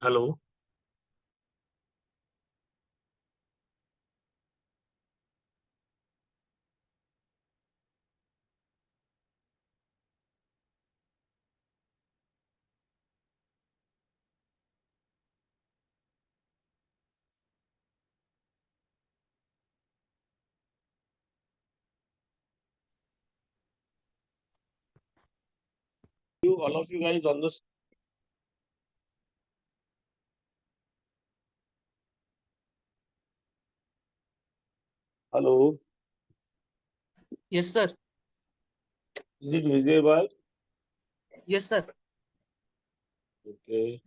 Hello. You all of you guys on this. Hello. Yes, sir. Is it visible? Yes, sir. Okay.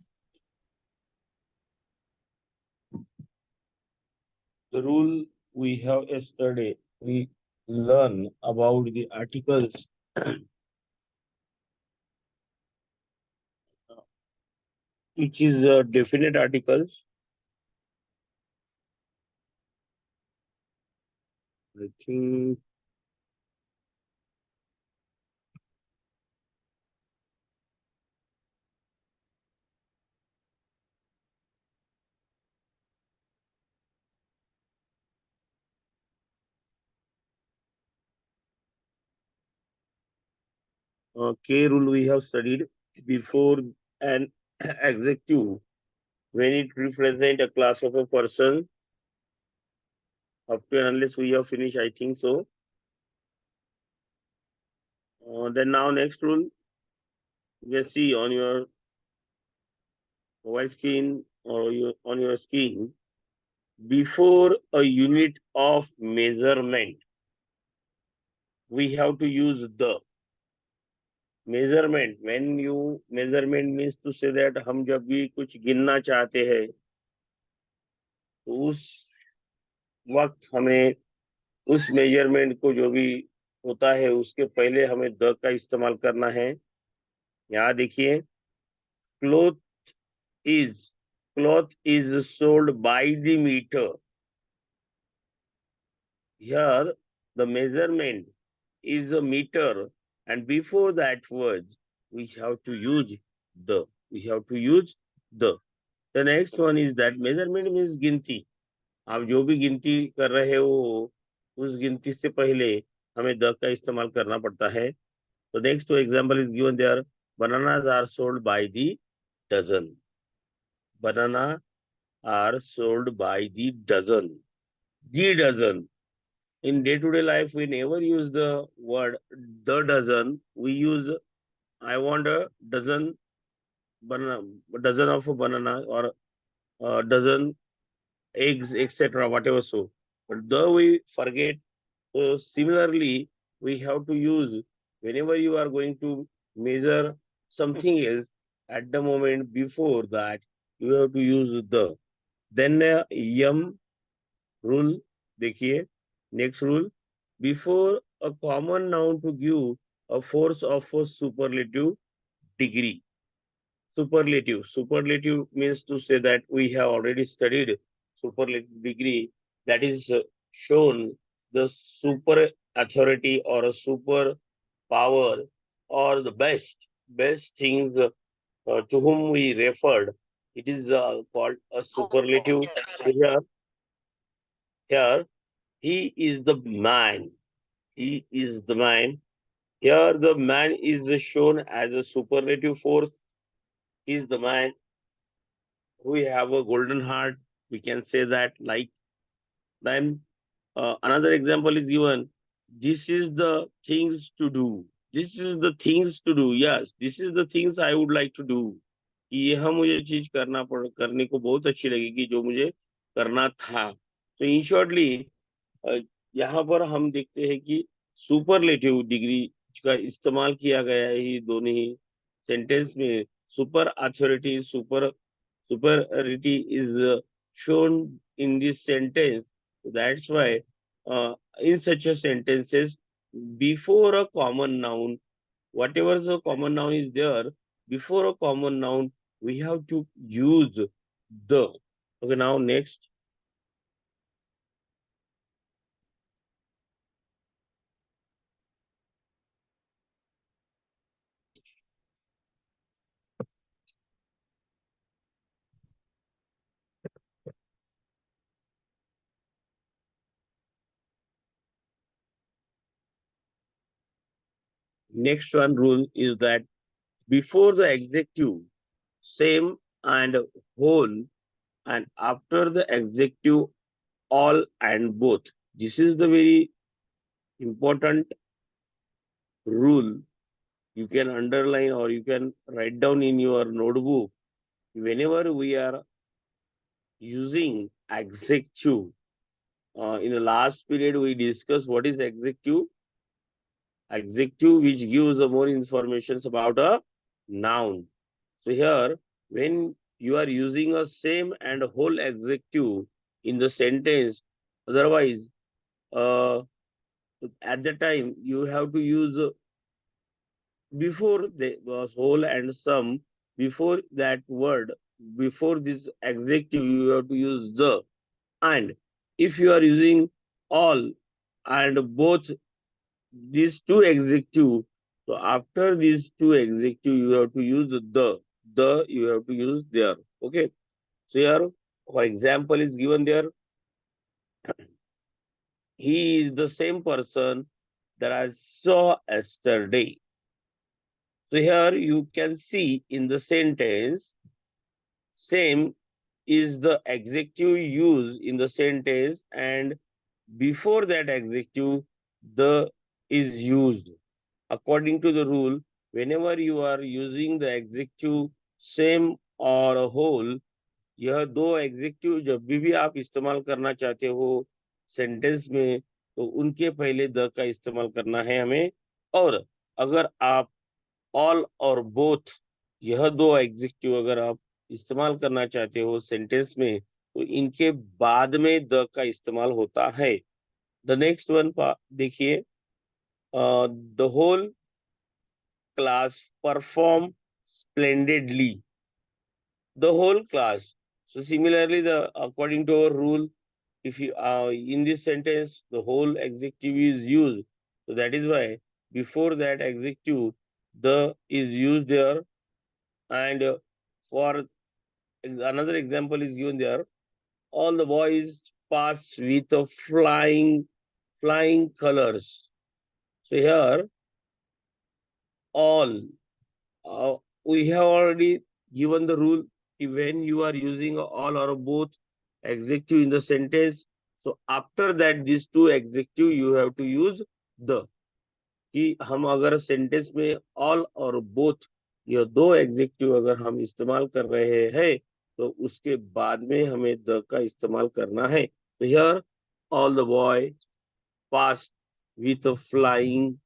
The rule we have yesterday, we learn about the articles which is definite articles. I think K rule we have studied before an adjective when it represents a class of a person. Up to and unless we have finished, I think so. Then now next rule you can see on your mobile screen or on your screen. Before a unit of measurement, we have to use the measurement. When you measurement means to say that हम जब भी कुछ गिनना चाहते हैं तो उस वक्त हमें उस मेजरमेंट को जो भी होता है उसके पहले हमें द का इस्तेमाल करना है। यहाँ देखिए, cloth is cloth is sold by the metre. Here the measurement is a meter, and before that word we have to use the. We have to use the. The next one is that measurement means गिनती। आप जो भी गिनती कर रहे हो उस गिनती से पहले हमें द का इस्तेमाल करना पड़ता है। तो next example is given there, bananas are sold by the dozen। banana are sold by the dozen। the dozen। In day-to-day life, we never use the word the dozen. We use I want a dozen banana, dozen of a banana or a dozen eggs, etc. Whatever so. But though we forget, so similarly, we have to use whenever you are going to measure something else at the moment before that, you have to use the. Then yum rule, देखिए, next rule, before a common noun to give a force of a superlative degree. Superlative means to say that we have already studied superlative degree, that is shown the super authority or a super power or the best things to whom we referred. It is called a superlative. Here he is the man. He is the man. Here the man is shown as a superlative force. He is the man. We have a golden heart. We can say that like. Then another example is given. This is the things to do. This is the things to do. Yes, this is the things I would like to do. यह मुझे चीज करने को बहुत अच्छी लगेगी जो मुझे करना था। तो इन शॉर्टली यहाँ पर हम देखते हैं कि सुपरलेटिव डिग्री का इस्तेमाल किया गया है ही दोनों ही सेंटेंस में। Super authority superiority is shown in this sentence. That's why in such a sentences before a common noun whatever the common noun is there, before a common noun, we have to use the. Okay, now next. Next one rule is that before the adjective, same and whole, and after the adjective, all and both. This is the very important rule. You can underline or you can write down in your notebook. Whenever we are using adjective, in the last period we discussed what is adjective. Adjective which gives more information about a noun. So here, when you are using a same and whole adjective in the sentence, otherwise, at the time you have to use before the was whole and some, before that word, before this adjective, you have to use the. And if you are using all and both these two adjective, so after these two adjective, you have to use the you have to use there. Okay. So here, for example, is given there. He is the same person that I saw yesterday. So here you can see in the sentence, same is the adjective used in the sentence, and before that adjective, the is used. According to the rule, whenever you are using the adjective same or a whole, यह दो executive जब भी आप इस्तेमाल करना चाहते हो sentence में, तो उनके पहले द का इस्तेमाल करना है हमें। और अगर आप ऑल और बोथ, यह दो एग्जेक्टिव अगर आप इस्तेमाल करना चाहते हो सेंटेंस में, तो इनके बाद में द का इस्तेमाल होता है। द नेक्स्ट वन देखिए, the whole class perform splendidly. The whole class. So similarly, the according to our rule, if you in this sentence the whole adjective is used, so that is why before that adjective the is used there. And for another example is given there, all the boys pass with a flying colors. So here all, we have already given the rule, when you are using all or both adjective in the sentence, so after that these two adjective you have to use the। कि हम अगर sentence में all और both, ये दो executive अगर हम इस्तेमाल कर रहे हैं, तो उसके बाद में हमें द का इस्तेमाल करना है। तो here all the boy passed with flying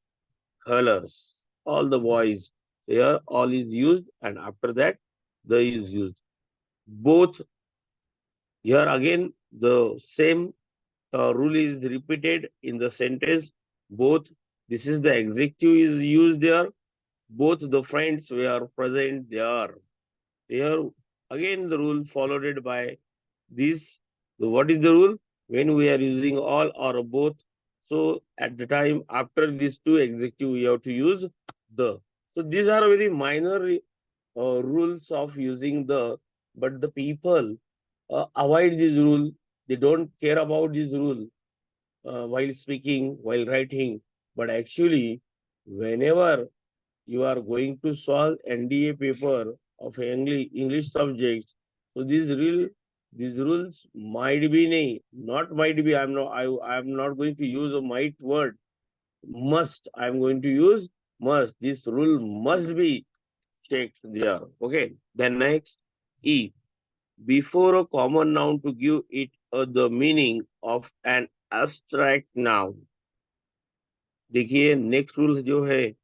colors। all the boys, here all is used and after that the is used। Both, here again the same rule is repeated in the sentence, both, this is the adjective is used there, both the friends were present there। Here again the rule followed by this. So what is the rule? When we are using all or both, so at the time after these two adjective, we have to use the। So these are very minor rules of using the, but the people avoid this rule. They don't care about this rule while speaking, while writing. But actually, whenever you are going to solve NDA paper of English subjects, so these rules might be not might be. I'm not going to use a might word. Must, I'm going to use must. This rule must be checked there. Okay. Then next, E. Before a common noun to give it the meaning of an abstract noun। देखिए next rule जो है,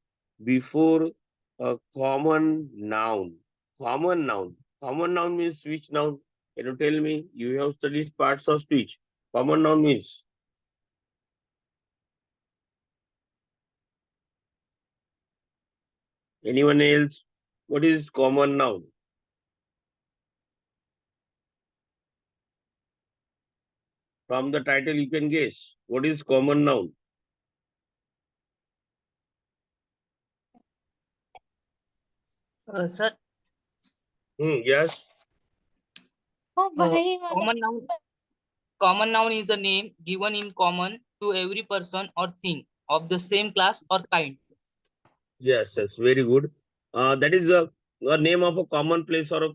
before a common noun। Common noun. Common noun means which noun? Can you tell me? You have studied parts of speech. Common noun means Anyone else? What is common noun? From the title, you can guess. What is common noun? Sir, Yes. common noun. Common noun is a name given in common to every person or thing of the same class or kind. Yes, yes, very good. That is a name of a common place or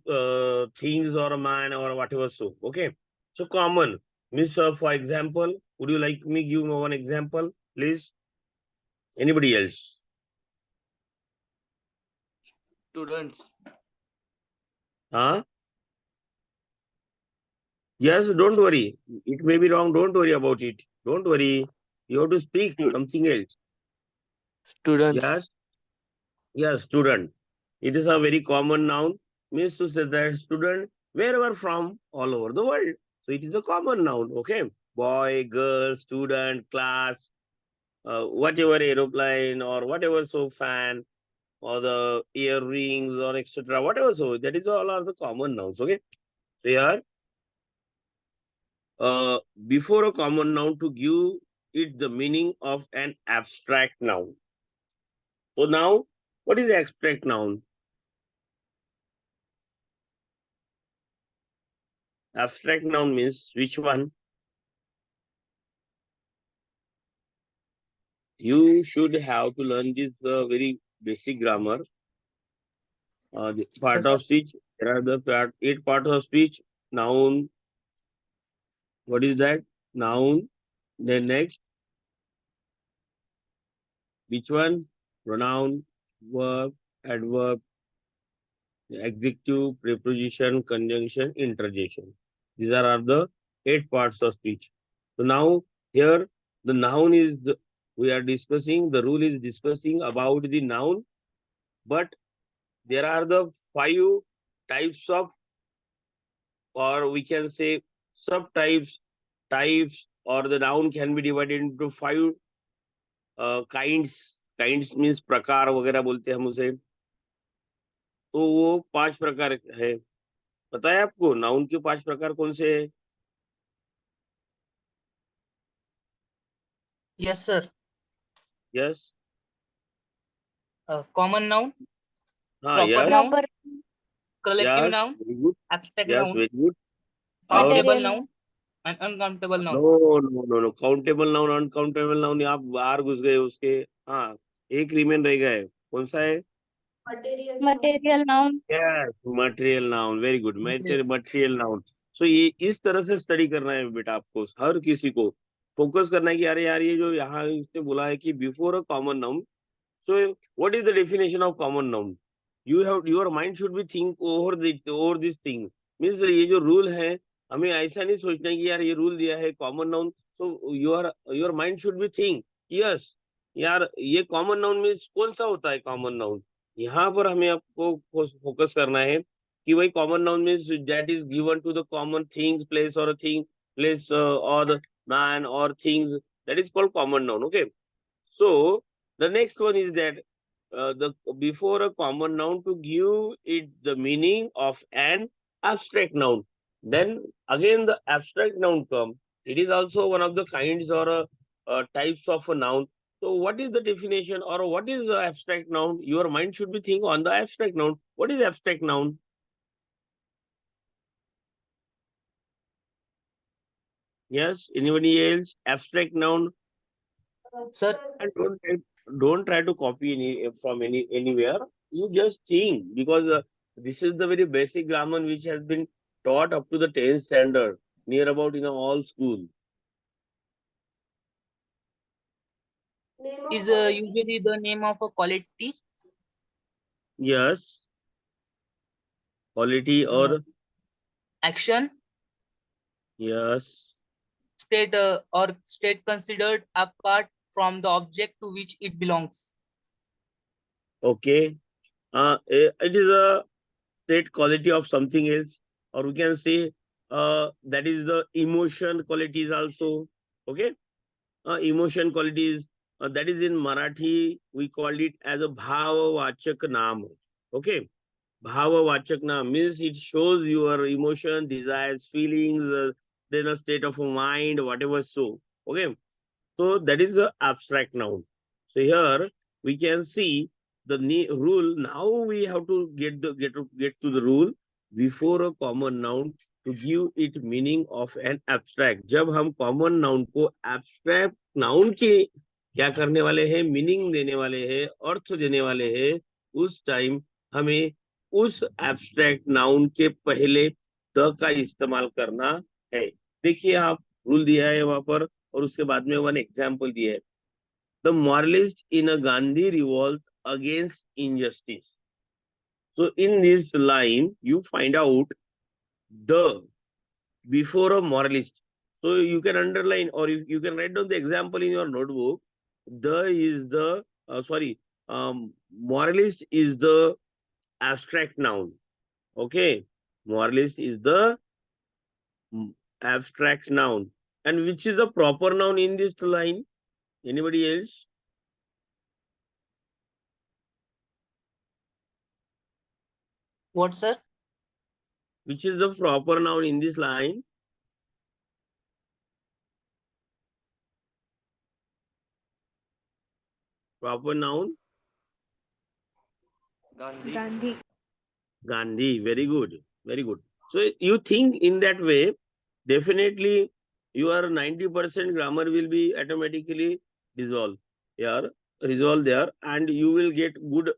things or a man or whatever. So, okay. So common means, for example, would you like me give one example, please? Anybody else? Students. Huh? Yes, don't worry. It may be wrong. Don't worry about it. Don't worry. You have to speak Stu- something else. Students. Yes. Yes, student. It is a very common noun. Means to say that student wherever from all over the world. So it is a common noun. Okay. Boy, girl, student, class, whatever aeroplane or whatever so fan or the earrings or etc. Whatever so that is all are the common nouns. Okay. So here before a common noun to give it the meaning of an abstract noun. So now, what is abstract noun? Abstract noun means which one? You should have to learn this very basic grammar. The part Yes, sir. of speech, there are the 8 parts of speech. Noun, what is that? Noun. Then next, which one? Pronoun, verb, adverb, adjective, preposition, conjunction, interjection. These are the 8 parts of speech. So now here the noun is we are discussing, the rule is discussing about the noun, but there are the 5 types of, or we can say subtypes, types, or the noun can be divided into 5 kinds. Kinds means प्रकार वगैरह बोलते हैं हम उसे. तो वो 5 प्रकार है. पता है आपको नाउन के 5 प्रकार कौन से है? Yes, sir. Yes. Common noun, हाँ. proper yes. noun, collective yes. noun, very good. abstract yes. noun, very good. और countable noun, and uncountable noun. No no no no, countable noun uncountable noun आप बाहर घुस गए उसके. हाँ, एक remain रह गया है. कौन सा है? material noun. Yes, material noun. Very good. Okay. Material noun. So ये इस तरह से स्टडी करना है बेटा आपको. हर किसी को फोकस करना है कि अरे यार ये जो यहाँ इसने बोला है कि before a common noun. So what is the definition of common noun? Your mind should be think over this thing. Means ये जो rule है, हमें ऐसा नहीं सोचना कि यार ये rule दिया है common noun. So your mind should be think. Yes, यार ये common noun means कौन सा होता है common noun? यहाँ पर हमें आपको फोकस करना है कि वही common noun means that is given to the common things, place or a thing, place or the man or things. That is called common noun. Okay. So the next one is that the before a common noun to give it the meaning of an abstract noun. Then again the abstract noun come. It is also one of the kinds or types of a noun. So what is the definition or what is the abstract noun? Your mind should be think on the abstract noun. What is abstract noun? Yes, anybody else? Abstract noun. Sir, And don't try to copy from anywhere. You just think because this is the very basic grammar which has been taught up to the 10th standard, near about in all school. is usually the name of a quality, Yes, quality uh, or action, yes. state, or state considered apart from the object to which it belongs. Okay. It is a state quality of something else, or we can say that is the emotion qualities also. Okay. Emotion qualities that is in Marathi, we called it as a Bhavavachak Naam. Okay. Bhavavachak Naam means it shows your emotion, desires, feelings, then a state of mind, whatever so. Okay. So that is the abstract noun. So here we can see the rule. Now we have to get to the rule before a common noun to give it meaning of an abstract. जब हम common noun को abstract noun के क्या करने वाले हैं, meaning देने वाले हैं, अर्थ देने वाले हैं, उस टाइम हमें उस abstract noun के पहले द का इस्तेमाल करना है. देखिए आप रूल दिया है वहां पर और उसके बाद में वन एग्जाम्पल दिया है. The moralist in a Gandhi revolt against injustice. So in this line you find out the before a moralist. So you can underline or you can write down the example in your notebook. The is the moralist is the abstract noun. Okay, moralist is the abstract noun. And which is the proper noun in this line? Anybody else? What, sir? Which is the proper noun in this line? Proper noun? Gandhi. Gandhi. Very good. Very good. So you think in that way, definitely your 90% grammar will be automatically resolved there, and you will get good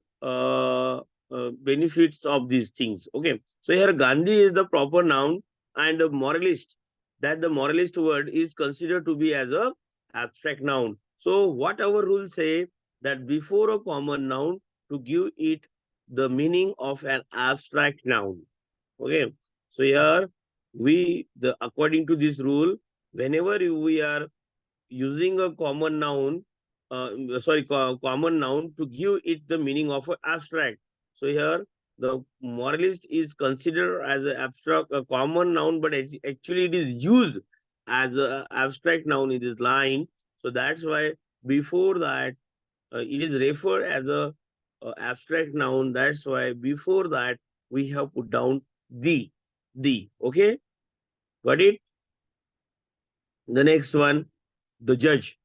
benefits of these things. Okay. So here Gandhi is the proper noun, and the moralist, that the moralist word is considered to be as a abstract noun. So what our rules say, that before a common noun to give it the meaning of an abstract noun. Okay. So here according to this rule, whenever we are using a common noun, common noun to give it the meaning of an abstract. So here the moralist is considered as an abstract, a common noun, but actually it is used as an abstract noun in this line. So that's why before that it is referred as a abstract noun. That's why before that we have put down the. Okay, got it? The next one, the judge.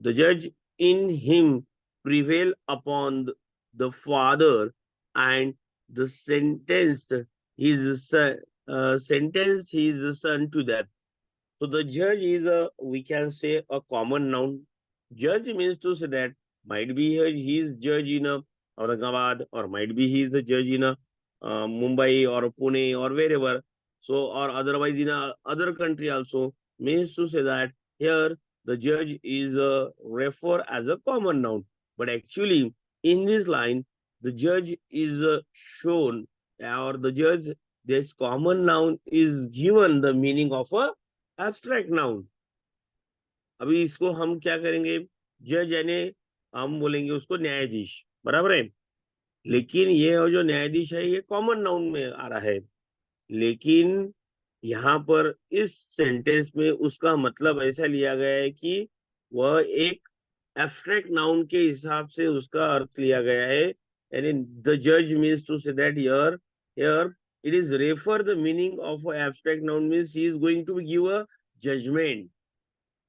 The judge in him prevail upon the father, and the sentenced his son to death. So the judge is we can say a common noun. Judge means to say that might be he is judge in a Aurangabad, or might be he is the judge in a Mumbai or Pune or wherever. So, or otherwise in a other country also, means to say that here the judge is referred as a common noun. But actually in this line, the judge is shown, or the judge, this common noun is given the meaning of a abstract noun. अभी इसको हम क्या करेंगे, जज यानी हम बोलेंगे उसको न्यायाधीश, बराबर है. लेकिन ये जो न्यायाधीश है ये कॉमन नाउन में आ रहा है, लेकिन यहाँ पर इस सेंटेंस में उसका मतलब ऐसा लिया गया है कि वह एक एब्स्ट्रैक्ट नाउन के हिसाब से उसका अर्थ लिया गया है. यानी द जज means to say that here it is refer the meaning of abstract noun means he is going to give a judgment.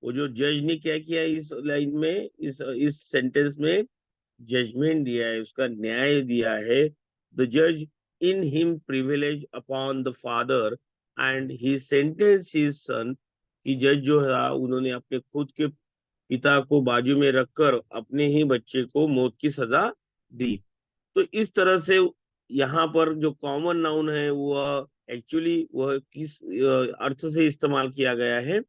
वो जो जज ने क्या किया इस लाइन में, इस सेंटेंस में जजमेंट दिया है, उसका न्याय दिया है. द जज in him privilege upon the father and he sentence his son. कि जज जो है उन्होंने अपने खुद के पिता को बाजू में रखकर अपने ही बच्चे को मौत की सजा दी. तो इस तरह से यहाँ पर जो कॉमन नाउन है वह एक्चुअली वह किस अर्थ से इस्तेमाल किया गया है,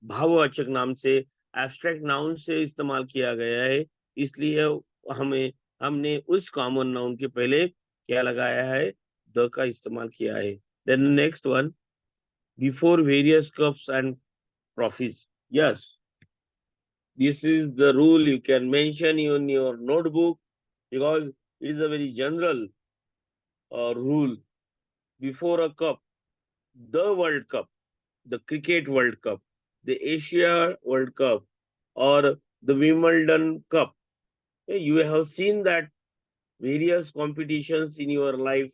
भाववाचक नाम से, एब्स्ट्रैक्ट नाउन से इस्तेमाल किया गया है. इसलिए हमने उस कॉमन नाउन के पहले क्या लगाया है, द का इस्तेमाल किया है. Then next one, before various cups and trophies. Yes, this is the rule you can mention in your notebook because it is a very general rule. Before a cup, the World Cup, the Cricket World Cup, the Asia World Cup, or the Wimbledon Cup. You have seen that various competitions in your life,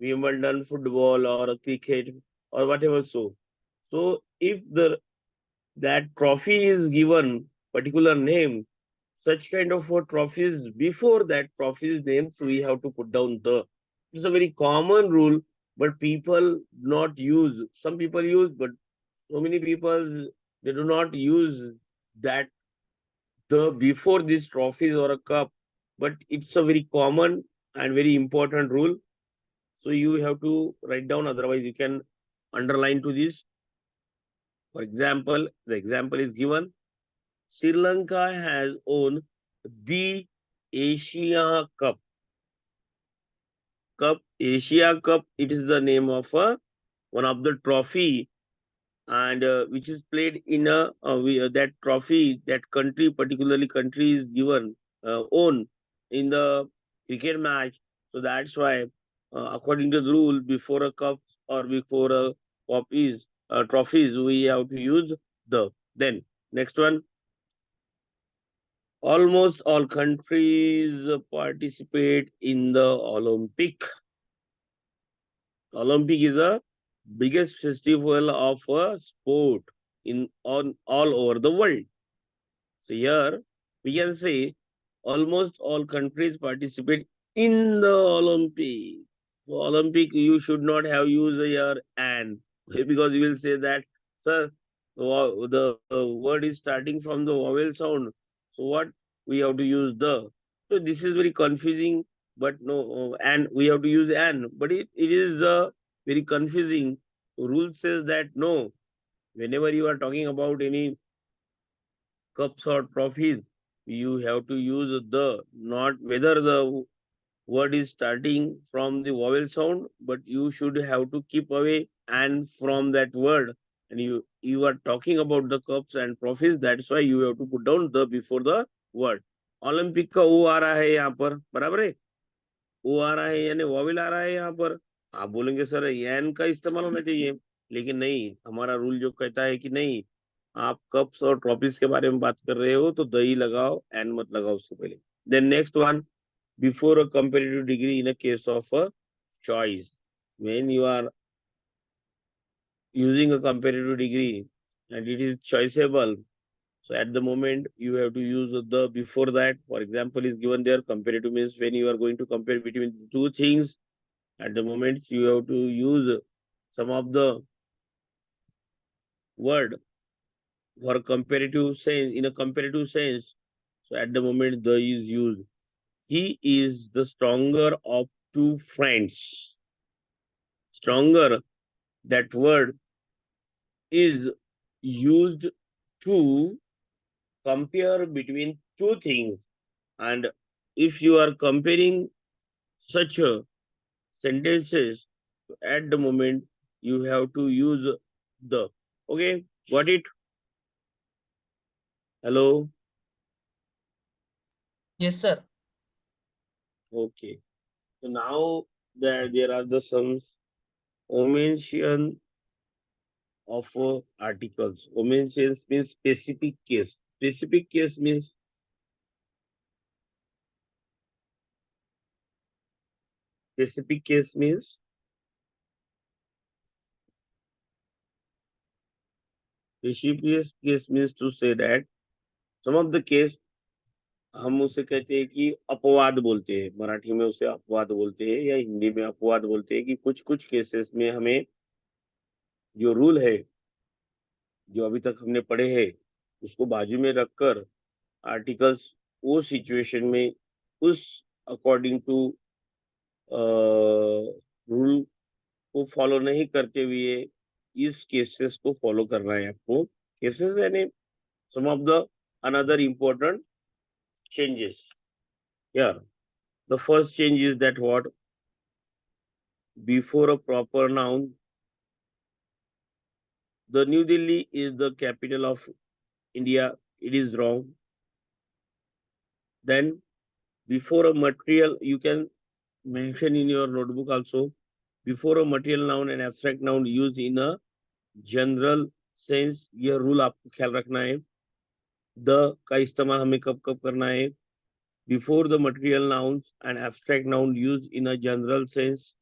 Wimbledon football or cricket or whatever. So if that trophy is given particular name, such kind of trophies, before that trophy's names, we have to put down the. It's a very common rule, but people not use. Some people use, but so many people, they do not use that the before these trophies or a cup, but it's a very common and very important rule. So you have to write down, otherwise you can underline to this. For example, the example is given. Sri Lanka has won the Asia Cup. Asia Cup, it is the name of one of the trophy, and which is played in that trophy, that country, particularly country is given own in the cricket match. So that's why, according to the rule, before a cup or before a trophies, we have to use the. Then next one, almost all countries participate in the Olympic. Olympic is the biggest festival of a sport on all over the world. So here we can say almost all countries participate in the Olympic. So Olympic, you should not have used here and, because you will say that, sir, the word is starting from the vowel sound. So what we have to use the. So this is very confusing, but no, and we have to use and, but it is very confusing. Rule says that no, whenever you are talking about any cups or trophies, you have to use the, not whether the word is starting from the vowel sound, but you should have to keep away and from that word. And you are talking about the cups and trophies, that's why you have to put down the before the word. Olympic का ओ आ रहा है यहाँ पर, बराबर है, ओ आ रहा है यानी वॉवेल आ रहा है यहाँ पर। आप बोलेंगे सर एन का इस्तेमाल होना चाहिए, लेकिन नहीं, हमारा रूल जो कहता है कि नहीं, आप कप्स और ट्रॉफीज के बारे में बात कर रहे हो तो दही लगाओ, एन मत लगाओ उसके पहले। Then next one, before a comparative degree in a case of a choice, when you are using a comparative degree and it is choiceable, so at the moment you have to use the before that. For example, is given there, comparative means when you are going to compare between two things, at the moment you have to use some of the word for comparative sense, in a comparative sense. So at the moment the is used. He is the stronger of two friends. Stronger, that word is used to compare between two things. And if you are comparing such a sentences, at the moment you have to use the. Okay, got it? Hello? Yes, sir. Okay. So now there are the some omission of articles. Omissions means specific case. Specific case means specific case means specific case means to say that some of the case, हम उसे कहते हैं कि अपवाद बोलते हैं, मराठी में उसे अपवाद बोलते हैं या हिंदी में अपवाद बोलते हैं, कि कुछ कुछ केसेस में हमें जो रूल है, जो अभी तक हमने पढ़े हैं, उसको बाजू में रखकर आर्टिकल्स वो सिचुएशन में उस अकॉर्डिंग टू रूल को फॉलो नहीं करते हुए इस केसेस को फॉलो करना है आपको। केसेस यानी some of the another important changes. Yeah, the first change is that what? Before a proper noun, the New Delhi is the capital of India. It is wrong. Then before a material, you can mention in your notebook also, before a material noun and abstract noun used in a general sense, यह rule आपको ख्याल रखना है। The का इस्तेमाल हमें कब कब करना है? Before the material nouns and abstract noun used in a general sense.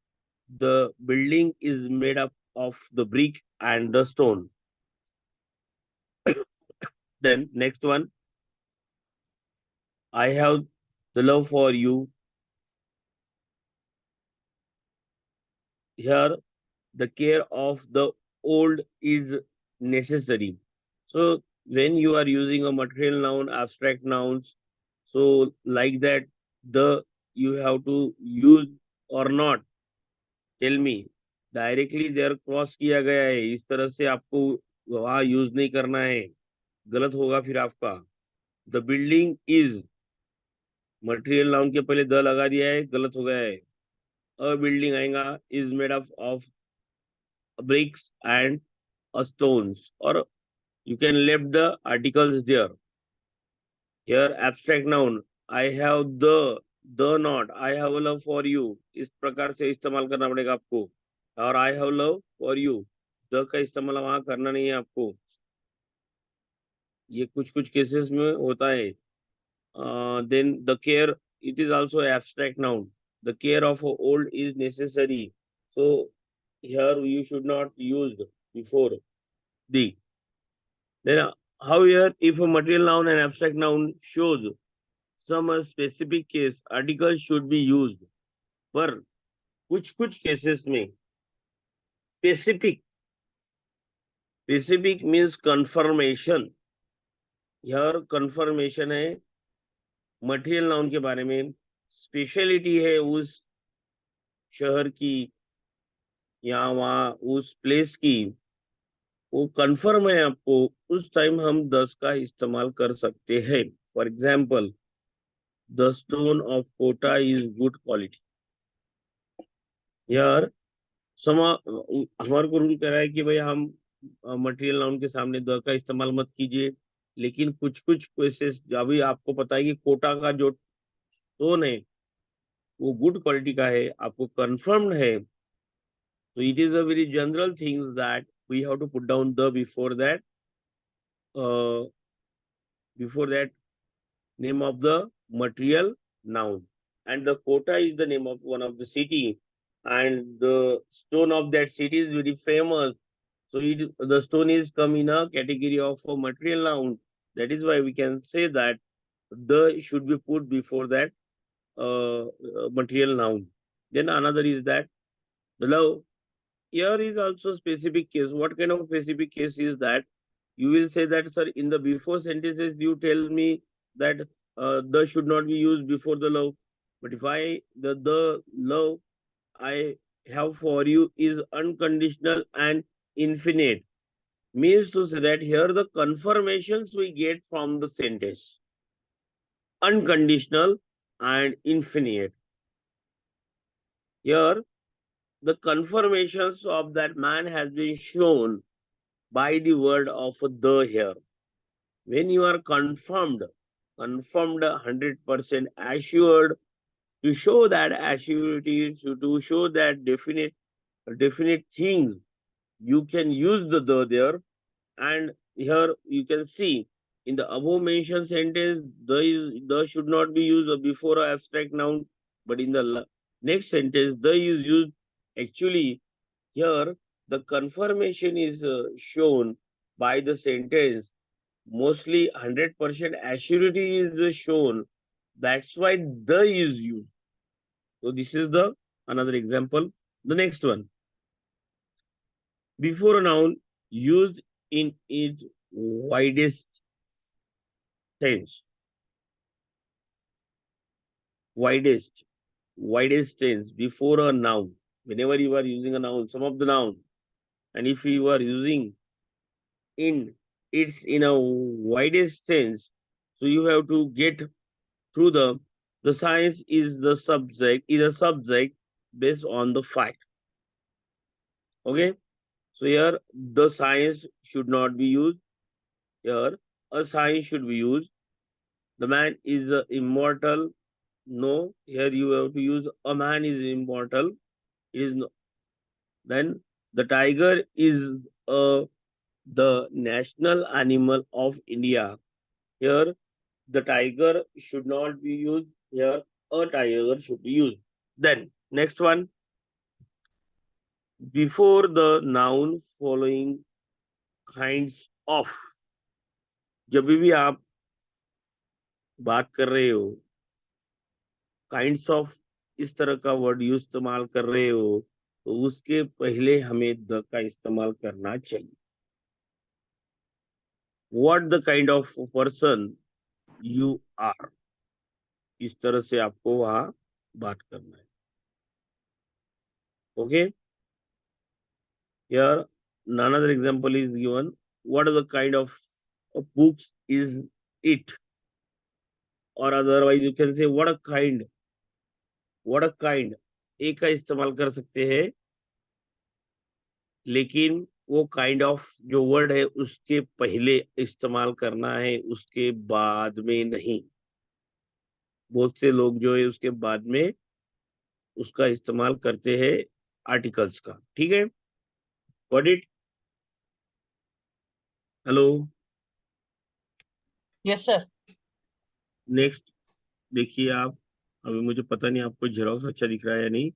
The building is made up of the brick and the stone. Then next one, I have the love for you. Here, the care of the old is necessary. So when you are using a material noun, abstract nouns, so like that, the you have to use or not. Tell me. Directly there cross किया गया है, इस तरह से आपको वहां use नहीं करना है, गलत होगा फिर आपका। The building is, material noun के पहले द लगा दिया है, गलत हो गया है। अ बिल्डिंग आएगा, is made up of BRICS and stones, और you can left the articles there. Here abstract noun, I have the not, I have a love for you, इस प्रकार से इस्तेमाल करना पड़ेगा आपको। और I have love for you, the का इस्तेमाल वहां करना नहीं है आपको, ये कुछ कुछ केसेस में होता है। Then the care, it is also abstract noun, the care of old is necessary, so here you should not use before the. Then, however, if a material noun and abstract noun shows some specific case, article should be used. पर कुछ cases में specific means confirmation. Here confirmation है material noun के बारे में, speciality है उस शहर की या वहाँ उस प्लेस की, वो कंफर्म है आपको, उस टाइम हम 10 का इस्तेमाल कर सकते हैं। For example, the stone of Kota is good quality. यार हमारे को रूल कह रहा है कि भाई हम मटेरियल नाउन के सामने द का इस्तेमाल मत कीजिए, लेकिन कुछ केसेस अभी आपको पता है कि कोटा का जो स्टोन है वो गुड क्वालिटी का है, आपको कंफर्म्ड है, तो it is a very general thing that we have to put down the before that name of the material noun, and the Kota is the name of one of the city, and the stone of that city is very famous, so the stone is come in a category of a material noun. That is why we can say that the should be put before that material noun. Then another is that the love. Here is also specific case. What kind of specific case is that? You will say that, sir, in the before sentences, you tell me that the should not be used before the love. But if the love I have for you is unconditional and infinite, means to say that here the confirmations we get from the sentence, unconditional and infinite. Here, the confirmations of that man has been shown by the word of the here. When you are confirmed 100% assured, to show that assurity, to show that definite things, you can use the there. And here you can see in the above mentioned sentence, the should not be used before an abstract noun, but in the next sentence, the is used. Actually, here the confirmation is shown by the sentence. Mostly 100% assurity is shown. That's why the is used. So this is the another example. The next one. Before a noun used in its widest sense. Widest sense before a noun. Whenever you are using a noun, some of the noun, and if you are using it's in a widest sense, so you have to get through the science is a subject based on the fact. Okay, so here the science should not be used. Here a science should be used. The man is immortal. No, here you have to use a man is immortal. It is no. Then the tiger is the national animal of India. Here, the tiger should not be used. Here, a tiger should be used. Then, next one. Before the noun following kinds of. जब भी आप बात कर रहे हो, kinds of इस तरह का वर्ड यूज इस्तेमाल कर रहे हो, तो उसके पहले हमें द का इस्तेमाल करना चाहिए. What the kind of person you are, इस तरह से आपको वहां बात करना है. Okay, here another example is given. What are the kind of books is it? Or otherwise you can say what a kind. What a kind, ए का इस्तेमाल कर सकते हैं, लेकिन वो काइंड ऑफ जो वर्ड है उसके पहले इस्तेमाल करना है, उसके बाद में नहीं. बहुत से लोग जो है उसके बाद में उसका इस्तेमाल करते हैं आर्टिकल्स का. ठीक है, got it? Hello, Yes, sir. Next देखिए आप. अभी मुझे पता नहीं आपको जेरोक्स अच्छा दिख रहा है या नहीं.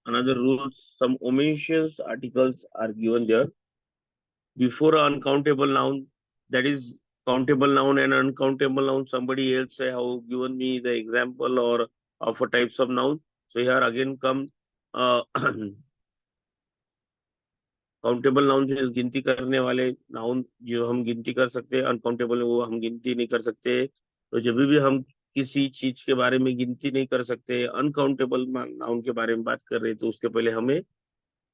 Another rules, some omissions articles are given there. Before an uncountable noun, that is countable noun and uncountable noun, somebody else have given me the example or of a types of noun. So here again come countable noun से गिनती करने वाले noun जो हम गिनती कर सकते हैं, अनकाउंटेबल वो हम गिनती नहीं कर सकते. तो जब भी हम किसी चीज के बारे में गिनती नहीं कर सकते, अनकाउंटेबल नाउन के बारे में बात कर रहे हैं, तो उसके पहले हमें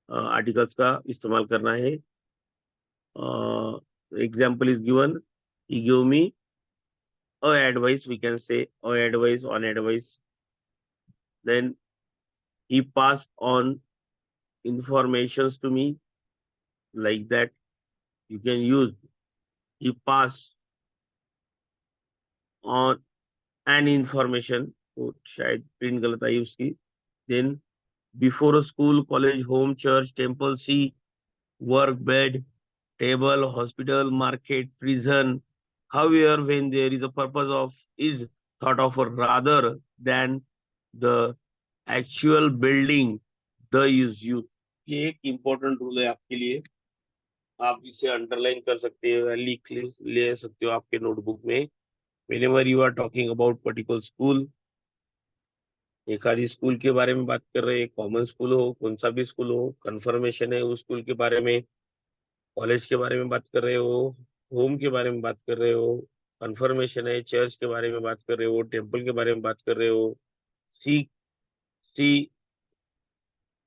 आर्टिकल्स का इस्तेमाल करना है. Example is given. he gave me a advice, we can say a advice, on advice. Then he passed on informations to me, like that you can use. He passed on an information, तो शायद print गलत आई उसकी. Then before a school, college, home, church, temple, sea, work, bed, table, hospital, market, prison. However, when there is a purpose of is thought of rather than the actual building, the is used. ये एक important rule है आपके लिए. आप इसे underline कर सकते हो, लिख ले सकते हो आपके नोटबुक में. Whenever you are talking about particular school, एक आधी स्कूल के बारे में बात कर रहे हैं, कॉमन स्कूल हो, कौन सा भी स्कूल हो, कंफर्मेशन है उस स्कूल के बारे में, कॉलेज के बारे में बात कर रहे हो, होम के बारे में बात कर रहे हो, कंफर्मेशन है, चर्च के बारे में बात कर रहे हो, टेम्पल के बारे में बात कर रहे हो, सी सी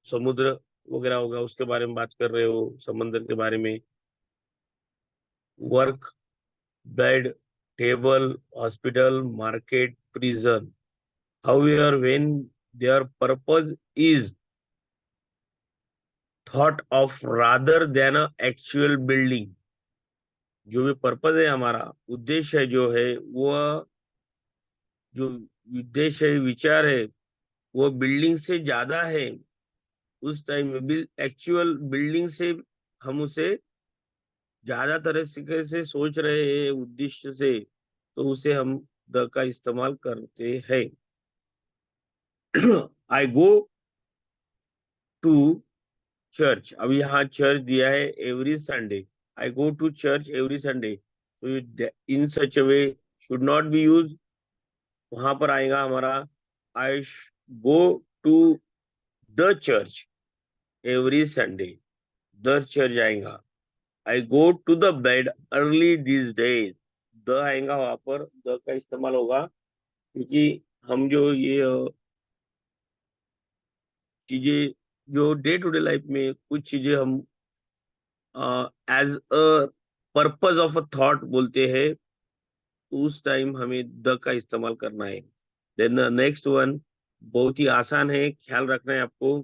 समुद्र वगैरह होगा उसके बारे में बात कर रहे हो, समंदर के बारे में, work, bed, table, hospital, market, prison. However, when their purpose is thought of rather than a actual building, जो भी पर्पज है हमारा, उद्देश्य जो है वो, जो उद्देश्य है, विचार है, वो बिल्डिंग से ज्यादा है, उस टाइम में एक्चुअल बिल्डिंग से हम उसे ज्यादा तरह से सोच रहे हैं उद्देश्य से, तो उसे हम द का इस्तेमाल करते हैं. I go to church. अब यहाँ चर्च दिया है every Sunday. I go to church every Sunday. तो in such way should not be use. वहां पर आएगा हमारा I go to the church every Sunday. The church आएगा. I go to the bed early this days. The आएगा वहां पर, the का इस्तेमाल होगा, क्योंकि हम जो ये चीजें जो डे टू डे लाइफ में कुछ चीजें हम as a purpose of a thought बोलते हैं, तो उस टाइम हमें द का इस्तेमाल करना है. देन नेक्स्ट वन बहुत ही आसान है, ख्याल रखना है आपको.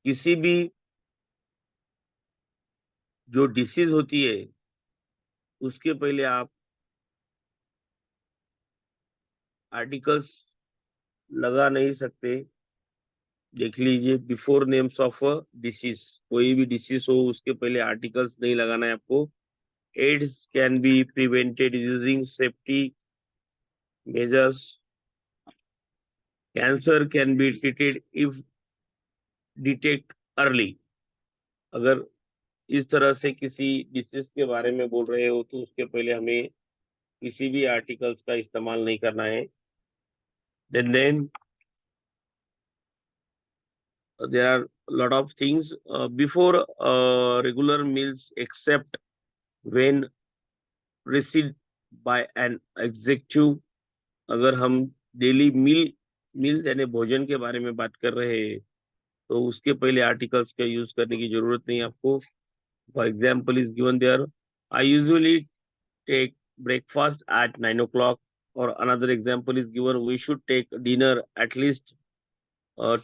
किसी भी जो डिसीज होती है उसके पहले आप आर्टिकल्स लगा नहीं सकते. देख लीजिए, before names of a disease, कोई भी डिसीज हो उसके पहले आर्टिकल्स नहीं लगाना है आपको. AIDS can be prevented using safety measures. Cancer can be treated if detect early. अगर इस तरह से किसी डिसीज के बारे में बोल रहे हो तो उसके पहले हमें किसी भी आर्टिकल्स का इस्तेमाल नहीं करना है. Then there are a lot of things before regular meals except when received by an executive. अगर हम डेली मील्स यानी भोजन के बारे में बात कर रहे हैं तो उसके पहले आर्टिकल्स का यूज करने की जरूरत नहीं आपको. For example is given there, I usually take breakfast at 9 o'clock, or another example is given, we should take dinner at least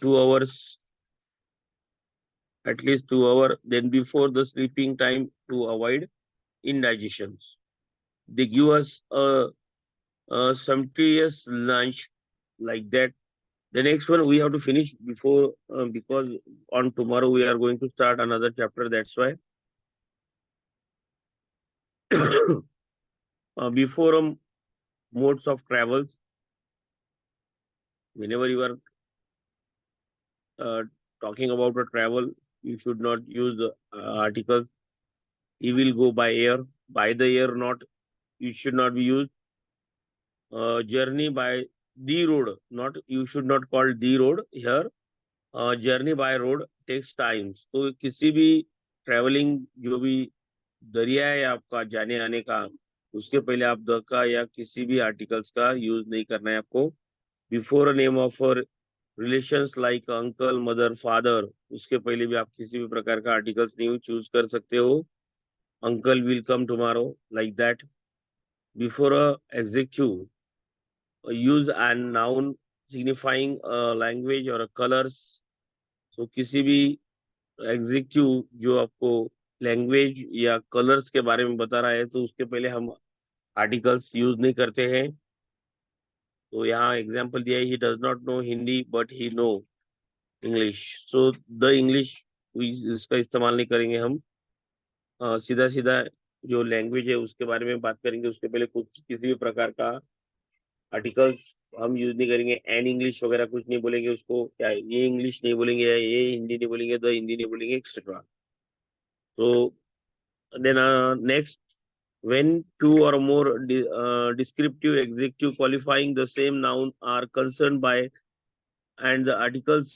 2 hours, then before the sleeping time to avoid indigestion. They give us a sumptuous lunch like that. The next one we have to finish before because on tomorrow we are going to start another chapter, that's why. Before modes of travel, whenever you are talking about a travel, you should not use the articles. He will go by air. By the air, not, you should not be used. Journey by the road, not, you should not call the road here. Journey by road takes times. तो किसी भी travelling जो भी दरिया है आपका जाने आने का, उसके पहले आप द का या किसी भी आर्टिकल्स का यूज नहीं करना है आपको. Before a name of relations like uncle, mother, father, उसके पहले भी आप किसी भी प्रकार का आर्टिकल्स नहीं चूज कर सकते हो. Uncle will come tomorrow, like that. Before a executive, use N noun signifying language और कलर्स. तो किसी भी एग्जेक्टिव जो आपको लैंग्वेज या कलर्स के बारे में बता रहा है तो उसके पहले हम आर्टिकल्स यूज नहीं करते हैं. तो यहाँ एग्जाम्पल दिया है, he does not know Hindi but he know English. So the English इसका इस्तेमाल नहीं करेंगे हम. सीधा सीधा जो लैंग्वेज है उसके बारे में बात करेंगे, उसके पहले कुछ किसी भी प्रकार का आर्टिकल्स हम यूज नहीं करेंगे. एन इंग्लिश वगैरह कुछ नहीं बोलेंगे उसको, क्या ये इंग्लिश नहीं बोलेंगे या ये हिंदी नहीं बोलेंगे, द हिंदी नहीं बोलेंगे, एक्सेट्रा. तो then next, when two or more descriptive adjective qualifying the same noun are concerned by and the articles